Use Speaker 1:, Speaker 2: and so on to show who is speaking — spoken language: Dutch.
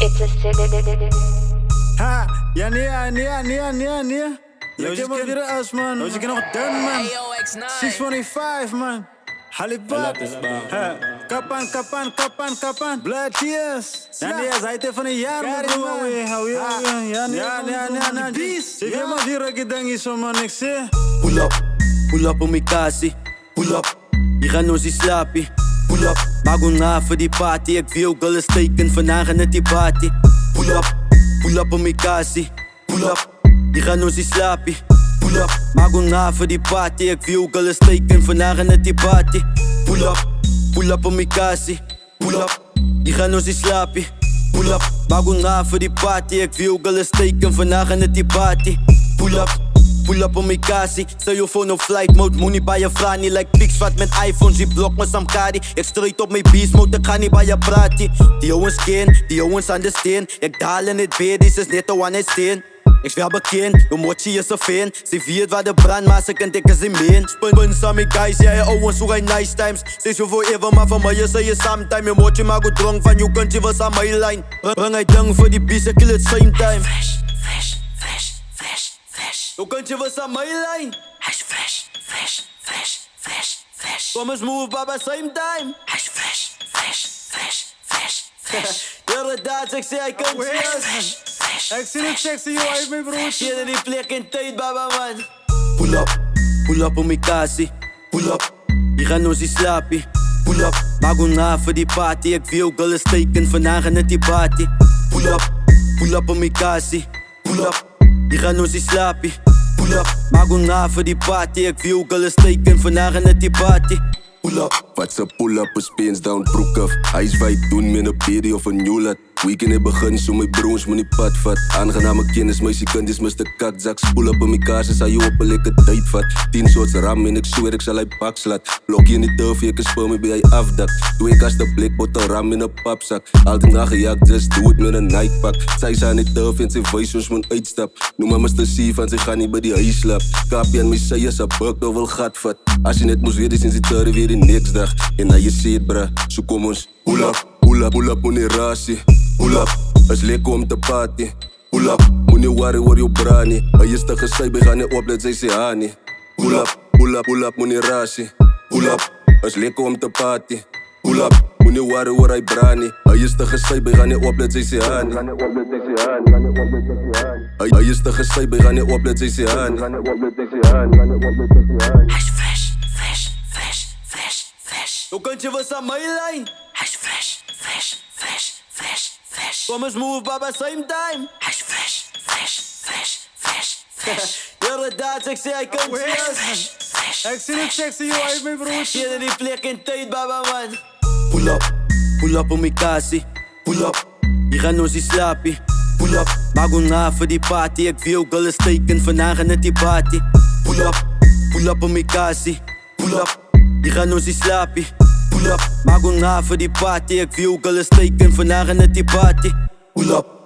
Speaker 1: It's a city.
Speaker 2: Ha, ja nee. Lekker maar weer as man. Als ik nog dun man. 625 man. Halibut. Kapan. Blood tears. Ja nee, hij heeft van een jaar bro. Ja nee. Zeg je maar hier ik denk is zo man niks hè.
Speaker 3: Pull up op mijn kasi. Pull up, je gaat nooit slapen. Pull up, maak een naam voor die party. Ik wil gullen steken vandaag net die party. Pull up op mijn kasi. Pull up, je gaat nooit slapen. Pull up, maak een naam voor die party. Ik wil gullen steken vandaag net die party. Pull up op mijn kasi. Pull up, je gaat nooit slapen. Pull up, maak een naam voor die party. Ik wil gullen steken vandaag net die party. Pull up op mijn kasi, stel je phone op flight mode. Moet niet bij je vragen, niet like Pixvat met iPhones. Die blok me Samkari, ik straight op mijn beast mode. Ik ga niet bij je praten. Die jongens ken, die jongens aan de steen. Ik daal in het bed, dit is net een one-night stand. Ik ben bekend, de mochi is een fan. Ze viert waar de brand, maar ze kan dikke zijn been. Spin samen guys, ja je ouwens zoek een nice times. Zeg je forever, maar van mij is je sometime. Je mochi maar goed dronk van je kunt je was aan mijn line. Breng hij ding voor die beast, ik kill het same time. Hoe kunt je was aan mijn lijn?
Speaker 4: Hij is fresh.
Speaker 3: Kom eens move, baba, same time.
Speaker 4: Hij is fresh.
Speaker 3: Hele dag, ik zeg, ik kan
Speaker 2: Fresh. Ik zie het sexy, joh, uit mijn broertje.
Speaker 3: Shit in die plek in tijd, baba, man. Pull up op mijn kasi. Pull up, je gaat nooit slapen. Pull up, maak een naam voor die party. Ik wil gullen steken vandaag net die party. Pull up op mijn kasi. Pull up, je gaat nooit slapen. Pull up, maak een naam voor die party. Ik wil gullen steken vandaag net die party.
Speaker 5: Wat ze pull-up is pants down, broek af. Hij is wijd doen met een peri of een newlat. Weekend in begin, zo mijn broers me niet pad vat. Aangename kennis, meisje kan dit Mr. Kakzak. Pull up in mijn kaas, zei je op een lekker tijd vat. 10 soorts ram en ik zweer ik zal hij pak slat. Blok je niet durf, je kan speel me bij hij afdak. Doe ik als de blik, bottel ram in een papzak. Altijd nagejakt, just doe het met een nightpak. Zij zijn niet durf en zijn voice soms moet uitstap. Noem maar Mr. C van ze gaan niet bij die huislap. Kapje en mij zei je sa buk, nou wel gat vat. Als je net moest weten, sinds die teuren weer in niks dag. En na je ziet bra, zo kom ons. Pull up, meneer Rassi. Pull up, is lekker om te party. Pull up, moet niet worry, word je brani. Hij is te gezegd, we gaan niet op, dat zij ze hani. Pull up, meneer Rassi. Pull up, is lekker om te party. Pull up, moet niet worry, word hij brani. Hij is te gezegd, we gaan niet op, dat zij ze hani. Hij is te gezegd, we gaan niet op, dat zij ze hani.
Speaker 4: Hij is fresh.
Speaker 3: Hoe kunt je was aan mijn lijn?
Speaker 4: Hij is fresh.
Speaker 3: Kom eens move, baba, same time.
Speaker 4: Hij is fresh.
Speaker 3: Hele dag, ik zeg, ik kan
Speaker 2: Fresh. Ik zie het sexy, joh, uit mijn broertje.
Speaker 3: Shit in die plek in tijd, baba, man. Pull up op mijn kasi. Pull up, je gaat nooit slapen. Pull up, maak een naam voor die party. Ik wil gullen steken vandaag net die party. Pull up op mijn kasi. Pull up, je gaat nooit slapen. Pull up, maak een naam voor die party. Ik wil gullen steken vandaag net die party. Pull up.